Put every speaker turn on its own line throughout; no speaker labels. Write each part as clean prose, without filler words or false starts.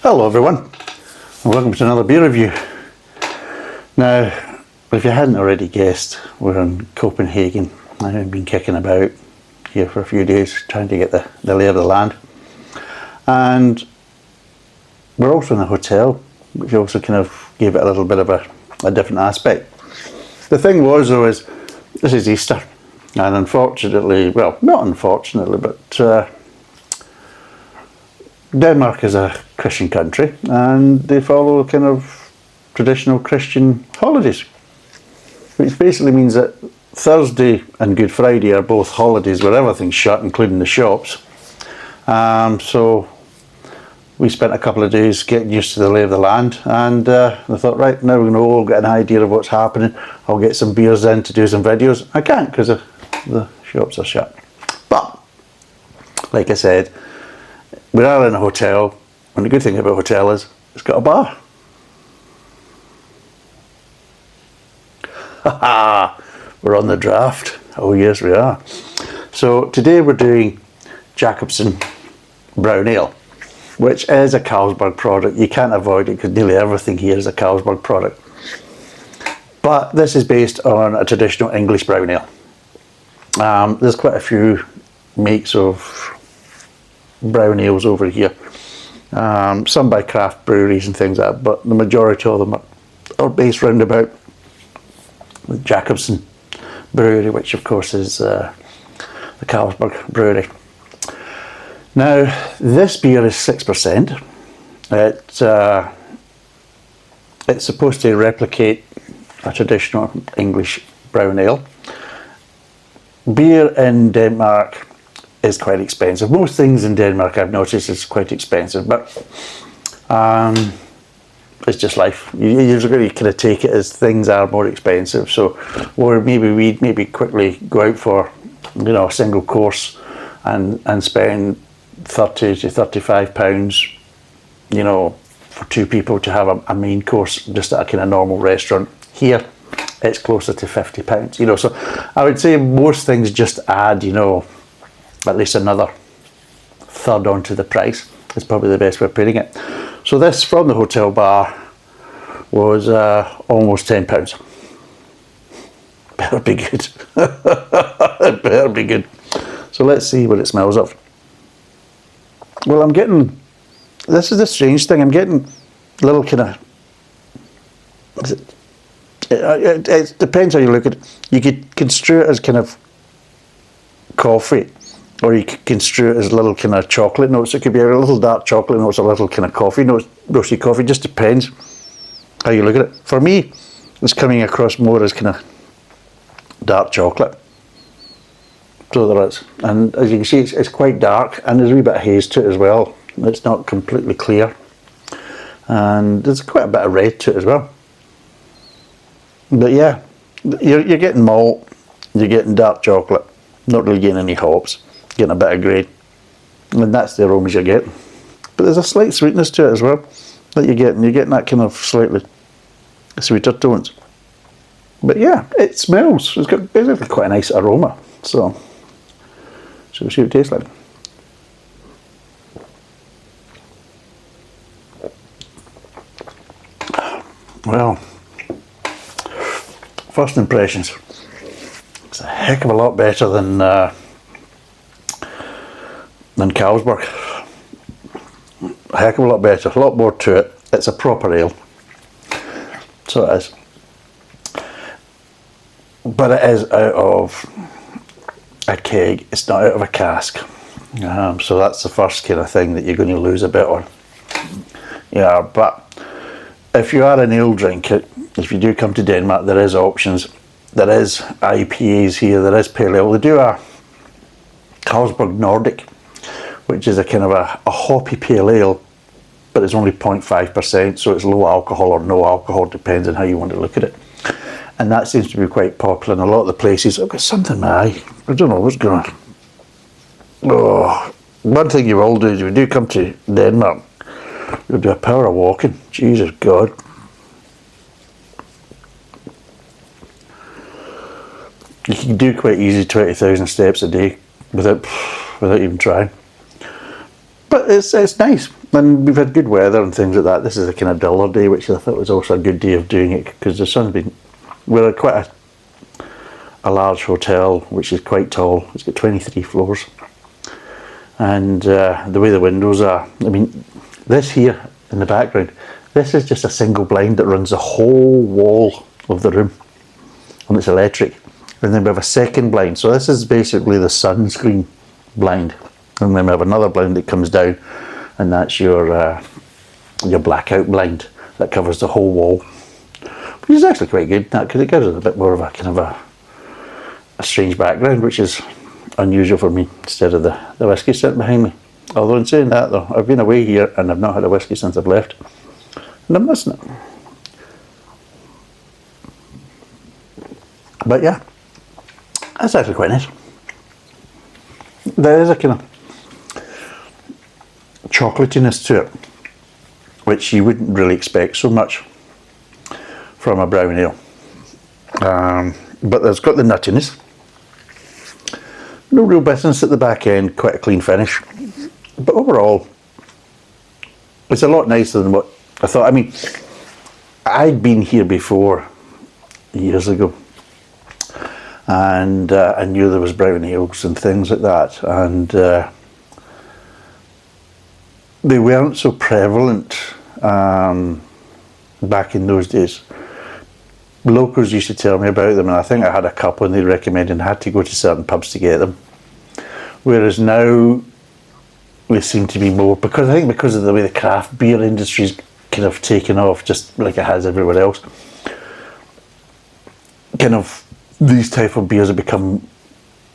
Hello everyone, and welcome to another beer review. Now, if you hadn't already guessed, we're in Copenhagen. I've been kicking about here for a few days trying to get the lay of the land. And we're also in a hotel, which also kind of gave it a little bit of a different aspect. The thing was though is, this is Easter, and unfortunately, well, not unfortunately, but Denmark is a Christian country and they follow kind of traditional Christian holidays, which basically means that Thursday and Good Friday are both holidays where everything's shut, including the shops. So we spent a couple of days getting used to the lay of the land, and I thought, right, now we know, we'll get an idea of what's happening. I'll get some beers in to do some videos. I can't because the shops are shut. But like I said, we are in a hotel, and the good thing about a hotel is it's got a bar. Haha, we're on the draft. Oh yes, we are. So today we're doing Jacobsen Brown Ale, which is a Carlsberg product. You can't avoid it because nearly everything here is a Carlsberg product. But this is based on a traditional English brown ale. There's quite a few makes of brown ales over here, some by craft breweries and things like that, but the majority of them are based round about the Jacobsen brewery, which of course is the Carlsberg brewery. Now this beer is 6%. It's supposed to replicate a traditional English brown ale. Beer in Denmark is quite expensive. Most things in Denmark I've noticed is quite expensive, but it's just life. You've got to kind of take it as things are more expensive. So, or maybe we'd quickly go out for, you know, a single course and spend £30 to £35, you know, for two people to have a main course just at a kind of normal restaurant. Here it's closer to £50, you know. So I would say most things just add, you know, at least another third onto the price is probably the best way of putting it. So this from the hotel bar was almost £10. Better be good. It better be good. So let's see what it smells of. Well, I'm getting, this is the strange thing, I'm getting a little kind of, it depends how you look at it. You could construe it as kind of coffee, or you could construe it as little kind of chocolate notes. It could be a little dark chocolate notes, a little kind of coffee notes, roasty coffee. Just depends how you look at it. For me, it's coming across more as kind of dark chocolate. So there is, and as you can see, it's quite dark, and there's a wee bit of haze to it as well. It's not completely clear, and there's quite a bit of red to it as well. But yeah, you're getting malt, you're getting dark chocolate, not really getting any hops. Getting a bit of grade, and that's the aromas you're getting. But there's a slight sweetness to it as well that you're getting. You're getting that kind of slightly sweeter tones. But yeah, it smells. It's got basically quite a nice aroma. So we'll see what it tastes like. Well, first impressions. It's a heck of a lot better than Carlsberg. A heck of a lot better, a lot more to it. It's a proper ale, so it is. But it is out of a keg, it's not out of a cask. So that's the first kind of thing that you're going to lose a bit on. Yeah, but if you are an ale drinker, if you do come to Denmark, there is options. There is IPAs here, there is pale ale. They do a Carlsberg Nordic, which is a kind of a hoppy pale ale, but it's only 0.5%, so it's low alcohol or no alcohol, depends on how you want to look at it. And that seems to be quite popular in a lot of the places. I've got something in my eye. I don't know what's going on. Oh, one thing you will do is if you do come to Denmark, you'll do a power of walking. Jesus God. You can do quite easy 20,000 steps a day without even trying. But it's nice. And we've had good weather and things like that. This is a kind of duller day, which I thought was also a good day of doing it, because the sun's been... We're at quite a large hotel, which is quite tall. It's got 23 floors. And the way the windows are, I mean, this here in the background, this is just a single blind that runs the whole wall of the room, and it's electric. And then we have a second blind, so this is basically the sunscreen blind. And then we have another blind that comes down, and that's your blackout blind that covers the whole wall, which is actually quite good, because it gives it a bit more of a kind of a strange background, which is unusual for me, instead of the whiskey sitting behind me. Although in saying that though, I've been away here and I've not had a whiskey since I've left, and I'm missing it. But yeah, that's actually quite nice. There is a kind of chocolatiness to it, which you wouldn't really expect so much from a brown ale. But there's got the nuttiness. No real bitterness at the back end, quite a clean finish. But overall, it's a lot nicer than what I thought. I mean, I'd been here before, years ago, and I knew there was brown ales and things like that, and they weren't so prevalent back in those days. Locals used to tell me about them, and I think I had a couple and they recommended, and I had to go to certain pubs to get them. Whereas now they seem to be more, because I think because of the way the craft beer industry's kind of taken off, just like it has everywhere else, kind of these type of beers have become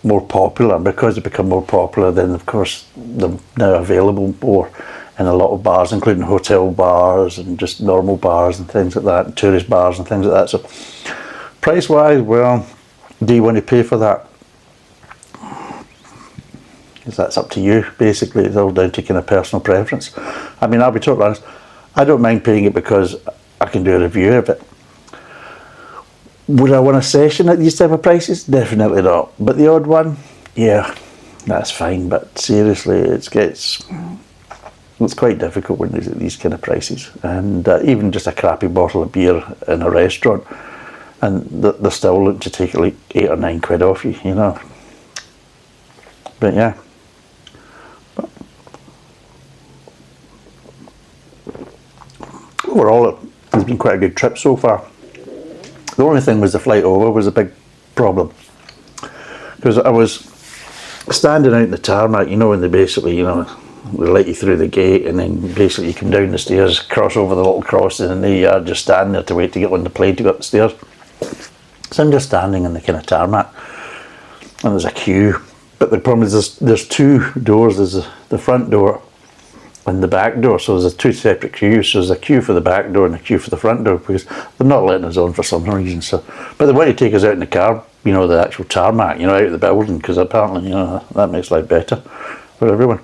more popular, and because they become more popular, then of course they're now available more in a lot of bars, including hotel bars and just normal bars and things like that, tourist bars and things like that. So price wise, well, do you want to pay for that? Because that's up to you, basically. It's all down to kind of personal preference. I mean, I'll be totally honest, I don't mind paying it because I can do a review of it. Would I want a session at these type of prices? Definitely not. But the odd one, yeah, that's fine. But seriously, it's quite difficult when it's at these kind of prices. And even just a crappy bottle of beer in a restaurant, and they're still looking to take like 8 or 9 quid off you, you know. But yeah. Overall, it has been quite a good trip so far. The only thing was the flight over was a big problem, because I was standing out in the tarmac, you know, when they basically, you know, they let you through the gate, and then basically you come down the stairs, cross over the little crossing, and there you are just standing there to wait to get on the plane to go up the stairs. So I'm just standing in the kind of tarmac, and there's a queue. But the problem is there's 2 doors. There's the front door and the back door. So there's 2 separate queues. So there's a queue for the back door and a queue for the front door, because they're not letting us on for some reason. So, but they want to take us out in the car, you know, the actual tarmac, you know, out of the building, because apparently, you know, that makes life better for everyone.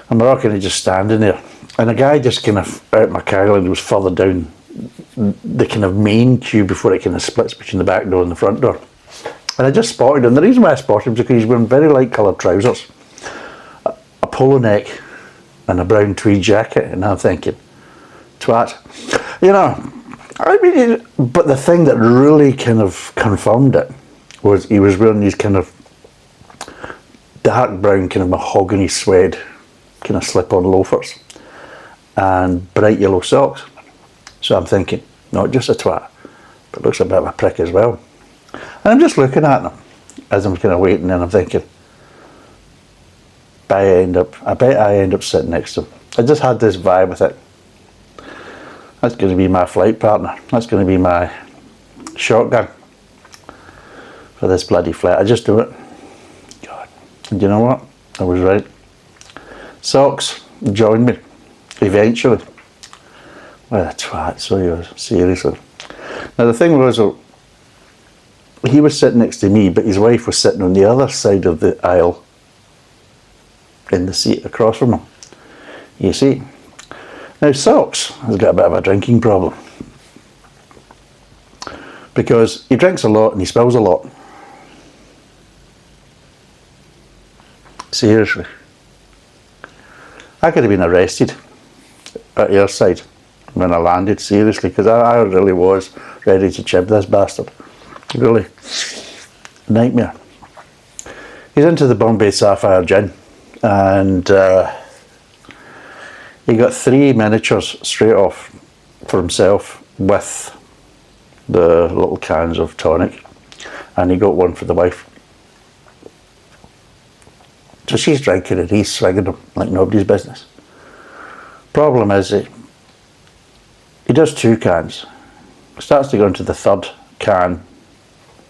And we're all kind of just standing there. And a guy just kind of out my car, and he was further down the kind of main queue before it kind of splits between the back door and the front door. And I just spotted him. The reason why I spotted him is because he's wearing very light coloured trousers, a polo neck, and a brown tweed jacket. And I'm thinking, twat. You know, I mean, but the thing that really kind of confirmed it was he was wearing these kind of dark brown, kind of mahogany suede, kind of slip-on loafers, and bright yellow socks. So I'm thinking, not just a twat, but looks a bit of a prick as well. And I'm just looking at them as I'm kind of waiting, and I'm thinking, I bet I end up sitting next to him. I just had this vibe with it. That's going to be my flight partner. That's going to be my shotgun for this bloody flight. I just do it. God. And you know what? I was right. Socks joined me eventually. What a twat, so you seriously. Now the thing was, he was sitting next to me, but his wife was sitting on the other side of the aisle in the seat across from him. You see. Now Socks has got a bit of a drinking problem, because he drinks a lot and he spills a lot. Seriously. I could have been arrested at airside when I landed, seriously, because I really was ready to chib this bastard. Really. Nightmare. He's into the Bombay Sapphire gin, and he got 3 miniatures straight off for himself with the little cans of tonic, and he got one for the wife. So she's drinking and he's swigging them like nobody's business. Problem is, he does 2 cans, starts to go into the 3rd can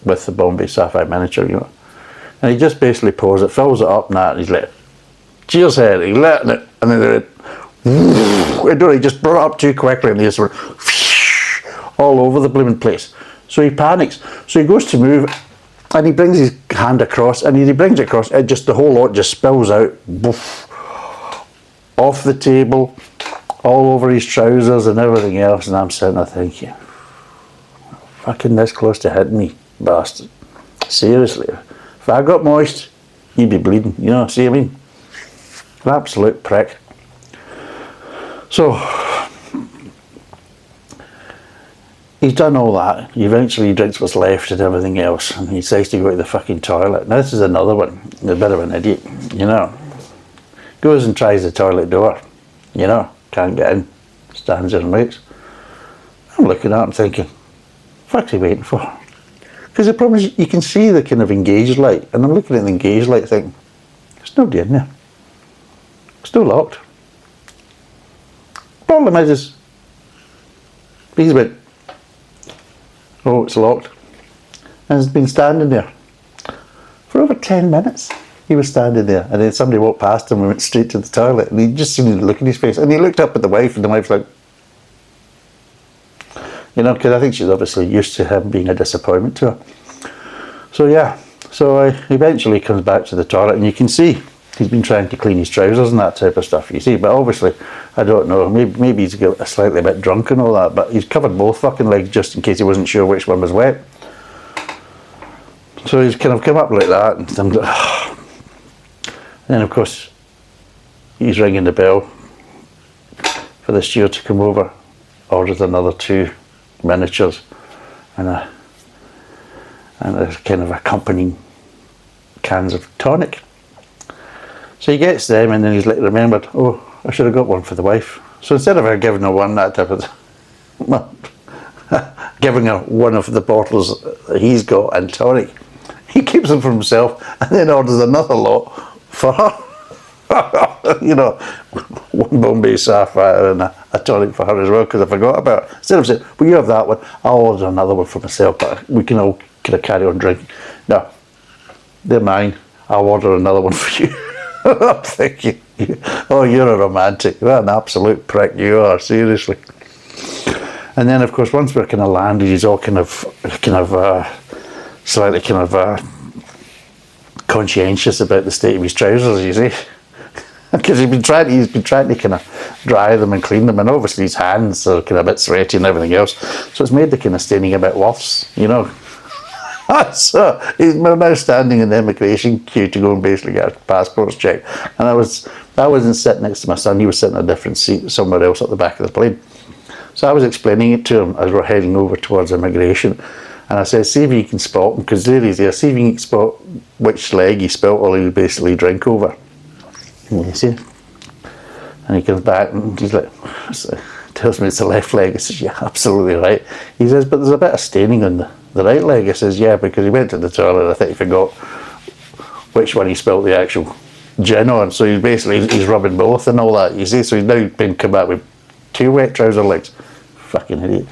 with the Bombay Sapphire miniature, you know, and he just basically pours it, fills it up and that, and he's like, cheers, Harry, he's letting it, and then he just brought it up too quickly, and he just went all over the blooming place. So he panics, so he goes to move, and he brings his hand across, and he brings it across, it just, the whole lot just spills out, off the table, all over his trousers and everything else, and I'm sitting there thinking, fucking this close to hitting me, bastard. Seriously, if I got moist, you'd be bleeding, you know, see what I mean? An absolute prick. So, he's done all that. Eventually he drinks what's left and everything else, and he decides to go to the fucking toilet. Now this is another one, a bit of an idiot, you know. Goes and tries the toilet door, you know, can't get in, stands there and waits. I'm looking at him thinking, what's he waiting for? Because the problem is, you can see the kind of engaged light, and I'm looking at the engaged light thinking, there's nobody in there. It's still locked. Problem is he's went, oh, it's locked. And he's been standing there for over 10 minutes. He was standing there, and then somebody walked past him and went straight to the toilet, and he just seen the look in his face, and he looked up at the wife, and the wife's like, you know, because I think she's obviously used to him being a disappointment to her. So yeah, so he eventually comes back to the toilet, and you can see he's been trying to clean his trousers and that type of stuff, you see, but obviously, I don't know, maybe he's got a slightly bit drunk and all that, but he's covered both fucking legs just in case he wasn't sure which one was wet. So he's kind of come up like that, and I'm like, then of course he's ringing the bell for the steward to come over, orders another 2 miniatures and a kind of accompanying cans of tonic. So he gets them, and then he's like remembered, oh, I should have got one for the wife. So instead of her giving her one, that type of giving her one of the bottles that he's got and tonic, he keeps them for himself and then orders another lot for her. You know, one Bombay Sapphire and a tonic for her as well, because I forgot about it. Instead of saying, well, you have that one, I'll order another one for myself, but we can all kind of carry on drinking. No, they're mine, I'll order another one for you. I'm thinking, oh, you're a romantic. What an absolute prick you are, seriously. And then, of course, once we're kind of landed, he's all kind of slightly kind of conscientious about the state of his trousers, you see. Because he's been trying to kind of dry them and clean them, and obviously his hands are kind of a bit sweaty and everything else. So it's made the kind of staining a bit worse, you know. So we're now standing in the immigration queue to go and basically get our passports checked. And I wasn't sitting next to my son, he was sitting in a different seat somewhere else at the back of the plane. So I was explaining it to him as we're heading over towards immigration. And I said, see if you can spot him, because there he's there, see if you can spot which leg he spelt all he would basically drink over. And you see? And he comes back and he's like, tells me it's the left leg. I says, yeah, absolutely right. He says, but there's a bit of staining on the right leg. I says, yeah, because he went to the toilet, I think he forgot which one he spelt the actual gin on. So he's rubbing both and all that, you see. So he's now been come back with 2 wet trouser legs. Fucking idiot.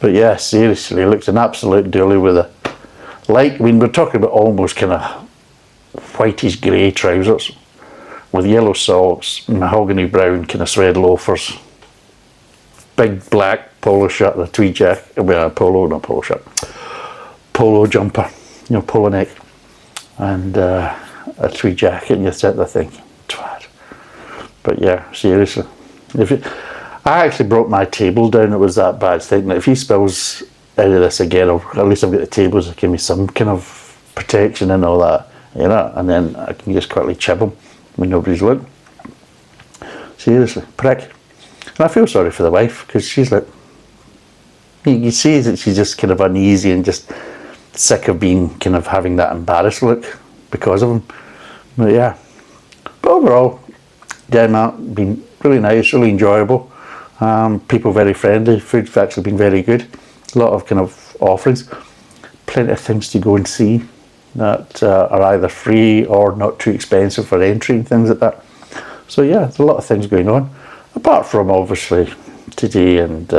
But yeah, seriously, he looks an absolute dooley with a, like, I mean, we're talking about almost kind of whitish grey trousers with yellow socks, mahogany brown kind of suede loafers, big black polo shirt and a tweed jacket, well, not polo shirt, polo jumper, you know, polo neck, and a tweed jacket, and you sit there thinking, twat. But yeah, seriously, I actually brought my table down, it was that bad, thinking that if he spills out of this again, or at least I've got the tables that give me some kind of protection and all that, you know, and then I can just quickly chip him when nobody's looking. Seriously, prick. And I feel sorry for the wife, because she's like, you see that she's just kind of uneasy and just sick of being kind of having that embarrassed look because of him. But yeah, but overall, Denmark been really nice, really enjoyable. People very friendly. Food's actually been very good. A lot of kind of offerings, plenty of things to go and see that are either free or not too expensive for entry and things like that. So yeah, there's a lot of things going on. Apart from obviously today and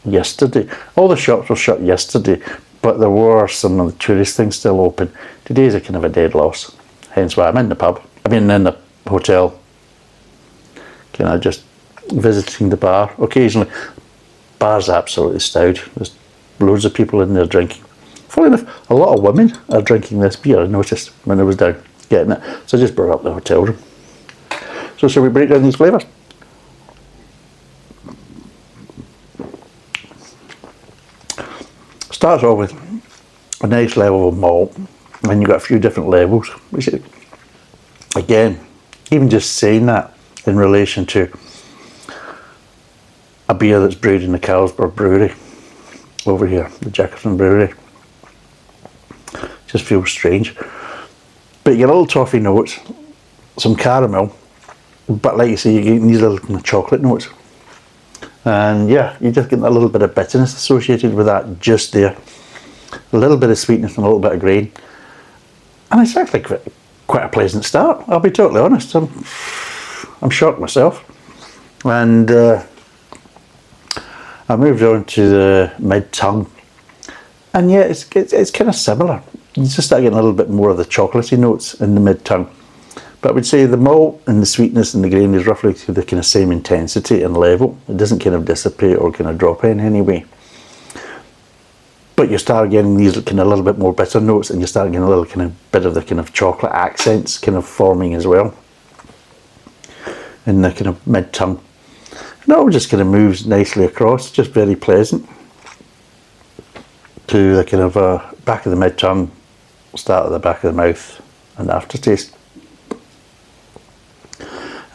yesterday. All the shops were shut yesterday, but there were some of the tourist things still open. Today's a kind of a dead loss. Hence why I'm in the pub. I mean, in the hotel. Kind of just visiting the bar occasionally. Bar's absolutely stowed. There's loads of people in there drinking. Funny enough, a lot of women are drinking this beer, I noticed when I was down getting it. So I just brought up the hotel room. So shall we break down these flavours? Starts off with a nice level of malt, and you've got a few different levels. Which, again, even just saying that in relation to a beer that's brewed in the Carlsberg Brewery over here, the Jacobsen Brewery, just feels strange. But you get little toffee notes, some caramel, but like you say, you get these little chocolate notes. And yeah, you just get a little bit of bitterness associated with that just there. A little bit of sweetness and a little bit of grain. And it's actually quite a pleasant start, I'll be totally honest. I'm shocked myself. And I moved on to the mid-tongue. And yeah, it's kind of similar. You just start getting a little bit more of the chocolatey notes in the mid-tongue. But I would say the malt and the sweetness and the grain is roughly to the kind of same intensity and level. It doesn't kind of dissipate or kind of drop in any way. But you start getting these kind of a little bit more bitter notes, and you start getting a little kind of bit of the kind of chocolate accents kind of forming as well in the kind of mid-tongue. And it all just kind of moves nicely across, just very pleasant to the kind of back of the mid-tongue, start at the back of the mouth and aftertaste.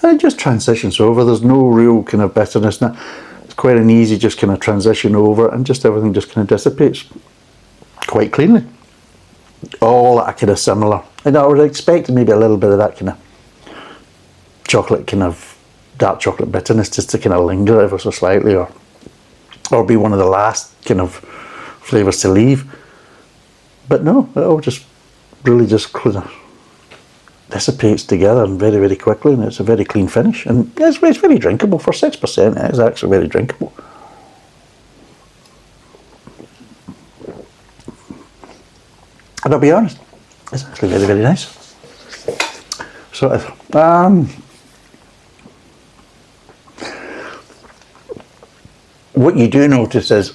And it just transitions over. There's no real kind of bitterness now. It's quite an easy just kind of transition over, and just everything just kind of dissipates quite cleanly. All that kind of similar. And I would expect maybe a little bit of that kind of chocolate, kind of dark chocolate bitterness just to kind of linger ever so slightly, or be one of the last kind of flavours to leave. But no, it all just really just kind of dissipates together and very, very quickly, and it's a very clean finish, and it's very drinkable. For 6%, it is actually very drinkable. And I'll be honest, it's actually very, very nice. So what you do notice is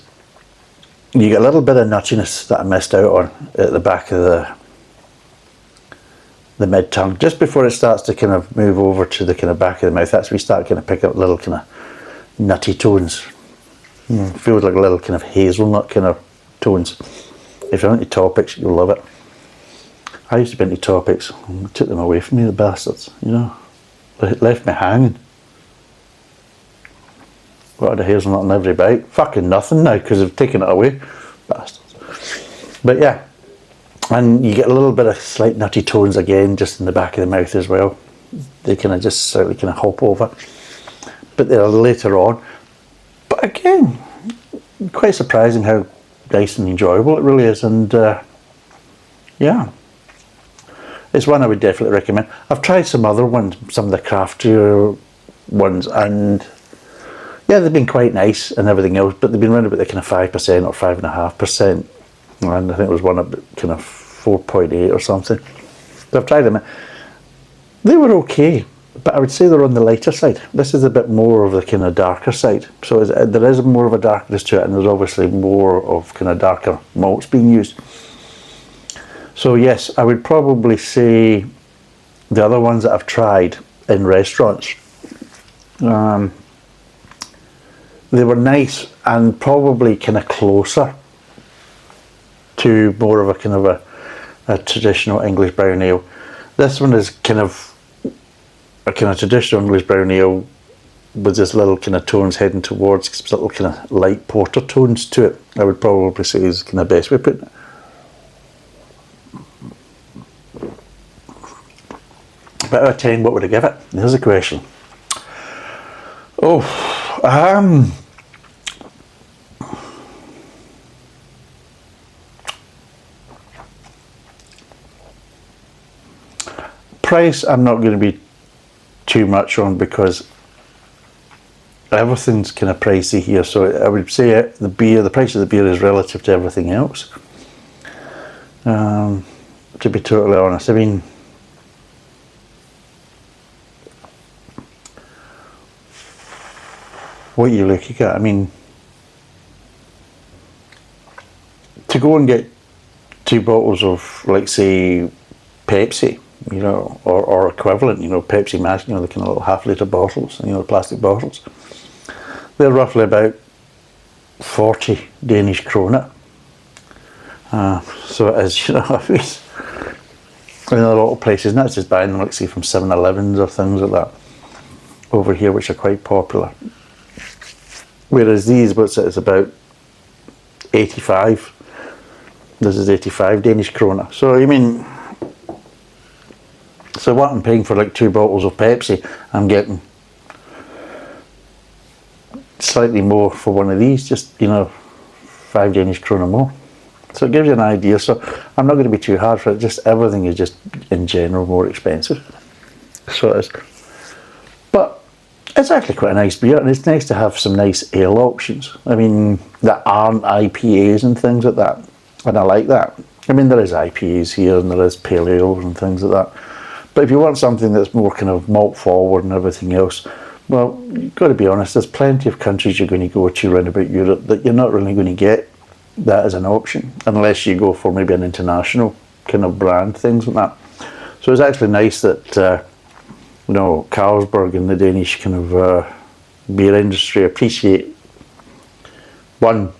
you get a little bit of nuttiness that I missed out on at the back of the mid-tongue, just before it starts to kind of move over to the kind of back of the mouth. That's where we start kind of pick up little kind of nutty tones. Feels like a little kind of hazelnut kind of tones. If you're into topics, you'll love it. I used to be into topics, and took them away from me, the bastards, you know. They left me hanging. Got a hazelnut in every bite. Fucking nothing now, because they've taken it away. Bastards. But yeah. And you get a little bit of slight nutty tones again, just in the back of the mouth as well. They kind of just slightly kind of hop over. But they're later on. But again, quite surprising how nice and enjoyable it really is. And yeah, it's one I would definitely recommend. I've tried some other ones, some of the craftier ones, and yeah, they've been quite nice and everything else, but they've been around about the kind of 5% or 5.5%. And I think it was one about kind of 4.8 or something. So I've tried them. They were okay, but I would say they're on the lighter side. This is a bit more of the kind of darker side. So there is more of a darkness to it, and there's obviously more of kind of darker malts being used. So yes, I would probably say the other ones that I've tried in restaurants, they were nice and probably kind of closer to more of a kind of a traditional English brown ale. This one is kind of a kind of traditional English brown ale with this little kind of tones heading towards little kind of light porter tones to it, I would probably say is kind of best way of putting it. But out of 10, what would I give it? There's a question. Price, I'm not going to be too much on because everything's kind of pricey here. So I would say the price of the beer is relative to everything else. To be totally honest, I mean, what you looking at, I mean, to go and get 2 bottles of, like, say, Pepsi, you know, or equivalent, you know, Pepsi Max, you know, the kind of little half-litre bottles, you know, plastic bottles, they're roughly about 40 Danish kroner. So it is, you know, I mean, in a lot of places, not just buying them, like, say, from 7-Elevens or things like that over here, which are quite popular. Whereas these, it's about 85. This is 85 Danish kroner. So, I mean, so what I'm paying for, like, 2 bottles of Pepsi, I'm getting slightly more for one of these, just, you know, 5 Danish kroner more. So it gives you an idea. So I'm not going to be too hard for it. Just everything is just in general more expensive. So it is. But it's actually quite a nice beer, and it's nice to have some nice ale options. I mean, that aren't IPAs and things like that, and I like that. I mean, there is IPAs here and there is pale ales and things like that. But if you want something that's more kind of malt forward and everything else, well, you've got to be honest, there's plenty of countries you're going to go to around about Europe that you're not really going to get that as an option, unless you go for maybe an international kind of brand, things like that. So it's actually nice that, you know, Carlsberg and the Danish kind of beer industry appreciate, one,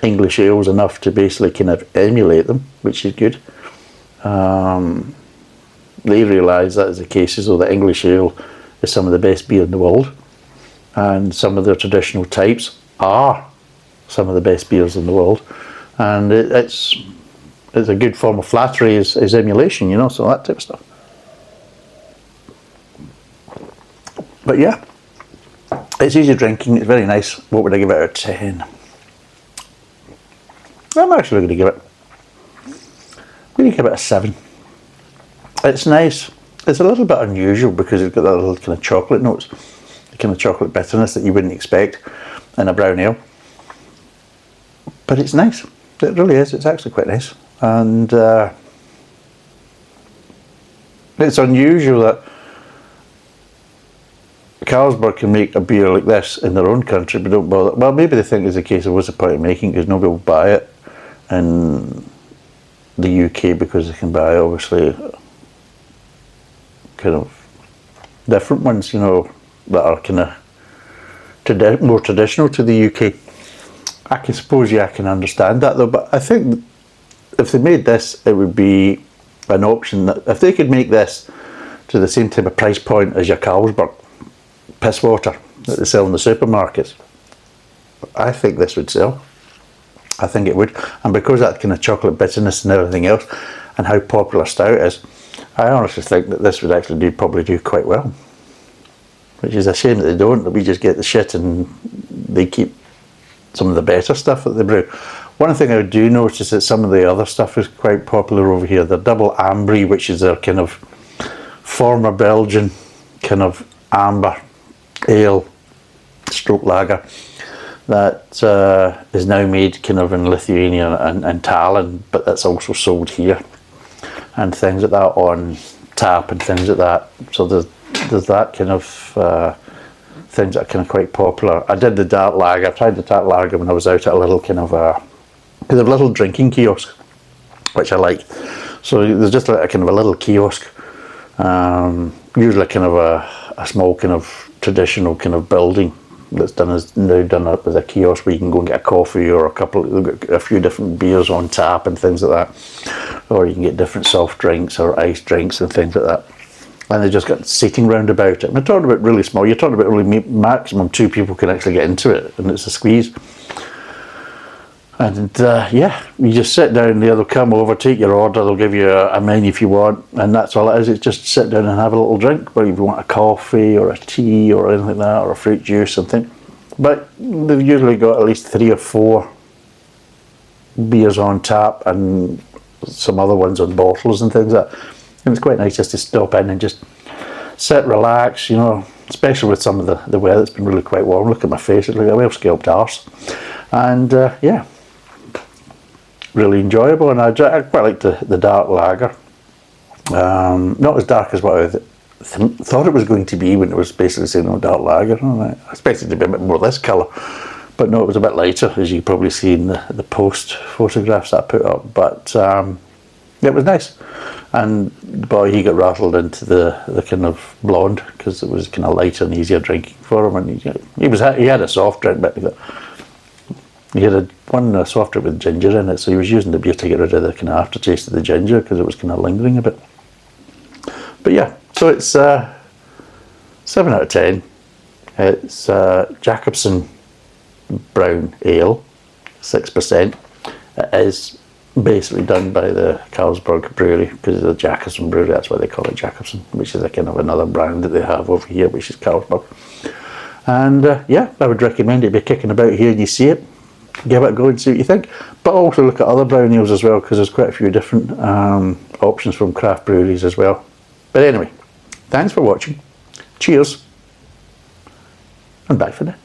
English ales enough to basically kind of emulate them, which is good. They realise that is the case, so that English ale is some of the best beer in the world, and some of their traditional types are some of the best beers in the world, and it's a good form of flattery is emulation, you know, so that type of stuff. But yeah, it's easy drinking, it's very nice. What would I give it out of 10? I'm actually going to give it a 7. It's nice. It's a little bit unusual because it's got that little kind of chocolate notes, the kind of chocolate bitterness that you wouldn't expect in a brown ale. But it's nice. It really is. It's actually quite nice. And it's unusual that Carlsberg can make a beer like this in their own country, but don't bother. Well, maybe they think it's a case of what's the point of making, because nobody will buy it in the UK because they can buy, obviously, kind of different ones, you know, that are kind of more traditional to the UK. I can suppose, yeah, I can understand that though, but I think if they made this, it would be an option that if they could make this to the same type of price point as your Carlsberg piss water that they sell in the supermarkets, I think this would sell. I think it would. And because of that kind of chocolate bitterness and everything else, and how popular stout is, I honestly think that this would actually probably do quite well. Which is a shame that they don't, that we just get the shit and they keep some of the better stuff that they brew. One thing I do notice is that some of the other stuff is quite popular over here. The double Ambry, which is their kind of former Belgian kind of amber ale stroke lager that is now made kind of in Lithuania and Tallinn, but that's also sold here and things like that on tap and things like that. So there's that kind of things that are kind of quite popular. I did the dark lager. I tried the dark lager when I was out at a little kind of because of a little drinking kiosk, which I like. So there's just like a kind of a little kiosk, usually kind of a small kind of traditional kind of building that's now done up as a kiosk where you can go and get a coffee or a few different beers on tap and things like that, or you can get different soft drinks or iced drinks and things like that. and they just got seating round about it. And we're talking about really small. You're talking about only maximum 2 people can actually get into it, and it's a squeeze. And yeah, you just sit down there, they'll come over, take your order, they'll give you a menu if you want, and that's all it is. It's just sit down and have a little drink, whether you want a coffee or a tea or anything like that, or a fruit juice, something. But they've usually got at least 3 or 4 beers on tap and some other ones on bottles and things like that. And it's quite nice just to stop in and just sit, relax, you know, especially with some of the weather. It's been really quite warm. Look at my face, it's like a well-scalped arse. And yeah, really enjoyable. And I quite like the dark lager. Not as dark as what I thought it was going to be when it was basically saying, oh, dark lager. I expected it to be a bit more this colour. But no, it was a bit lighter, as you probably see in the post photographs that I put up. But it was nice. And boy, he got rattled into the kind of blonde, because it was kind of lighter and easier drinking for him. And he had a soft drink, but he had one soft drink with ginger in it, so he was using the beer to get rid of the kind of aftertaste of the ginger, because it was kind of lingering a bit. But yeah, so it's 7 out of 10. It's Jacobsen brown ale, 6%. It is basically done by the Carlsberg brewery, because of the Jacobsen brewery. That's why they call it Jacobsen, which is a kind of another brand that they have over here, which is Carlsberg. And yeah, I would recommend it. If you're kicking about here and you see it, give it a go and see what you think. But also look at other brown ales as well, because there's quite a few different options from craft breweries as well. But anyway, thanks for watching. Cheers, and bye for now.